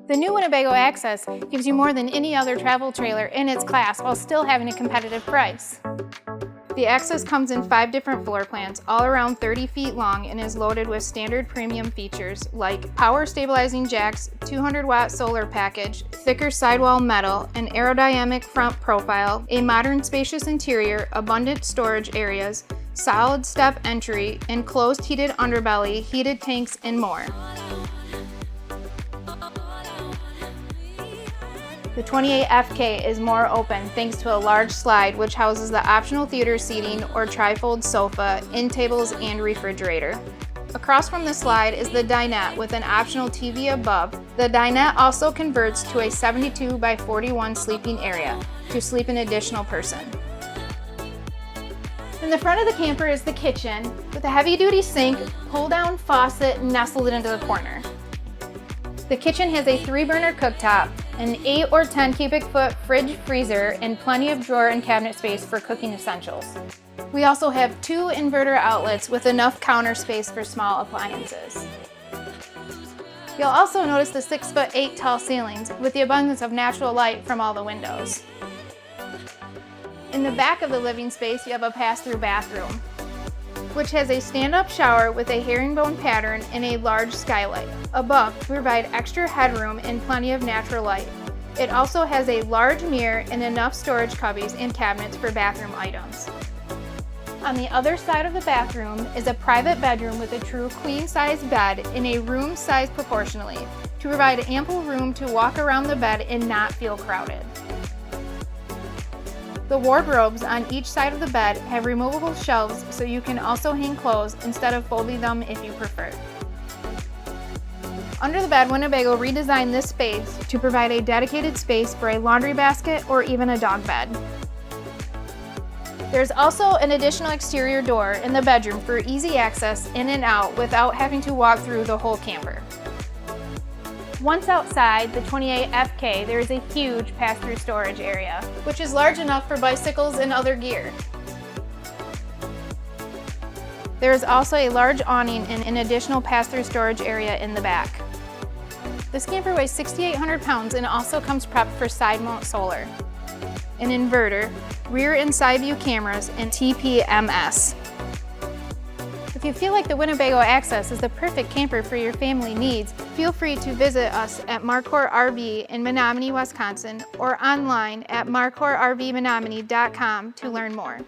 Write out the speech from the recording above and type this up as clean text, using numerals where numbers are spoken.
The new Winnebago Access gives you more than any other travel trailer in its class while still having a competitive price. The Access comes in 5 different floor plans, all around 30 feet long, and is loaded with standard premium features like power stabilizing jacks, 200-watt solar package, thicker sidewall metal, an aerodynamic front profile, a modern spacious interior, abundant storage areas, solid step entry, enclosed heated underbelly, heated tanks, and more. The 28FK is more open thanks to a large slide which houses the optional theater seating or trifold sofa, end tables, and refrigerator. Across from the slide is the dinette with an optional TV above. The dinette also converts to a 72 by 41 sleeping area to sleep an additional person. In the front of the camper is the kitchen with a heavy-duty sink, pull-down faucet nestled into the corner. The kitchen has a 3-burner cooktop, an 8 or 10 cubic foot fridge freezer, and plenty of drawer and cabinet space for cooking essentials. We also have 2 inverter outlets with enough counter space for small appliances. You'll also notice the 6'8" tall ceilings with the abundance of natural light from all the windows. In the back of the living space, you have a pass-through bathroom, which has a stand-up shower with a herringbone pattern and a large skylight above to provide extra headroom and plenty of natural light. It also has a large mirror and enough storage cubbies and cabinets for bathroom items. On the other side of the bathroom is a private bedroom with a true queen-size bed in a room sized proportionally to provide ample room to walk around the bed and not feel crowded. The wardrobes on each side of the bed have removable shelves so you can also hang clothes instead of folding them if you prefer. Under the bed, Winnebago redesigned this space to provide a dedicated space for a laundry basket or even a dog bed. There's also an additional exterior door in the bedroom for easy access in and out without having to walk through the whole camper. Once outside the 28FK, there is a huge pass-through storage area, which is large enough for bicycles and other gear. There is also a large awning and an additional pass-through storage area in the back. This camper weighs 6,800 pounds and also comes prepped for side mount solar, an inverter, rear and side view cameras, and TPMS. If you feel like the Winnebago Access is the perfect camper for your family needs, feel free to visit us at Markquart RV in Menomonie, Wisconsin, or online at markquartrvmenomonie.com to learn more.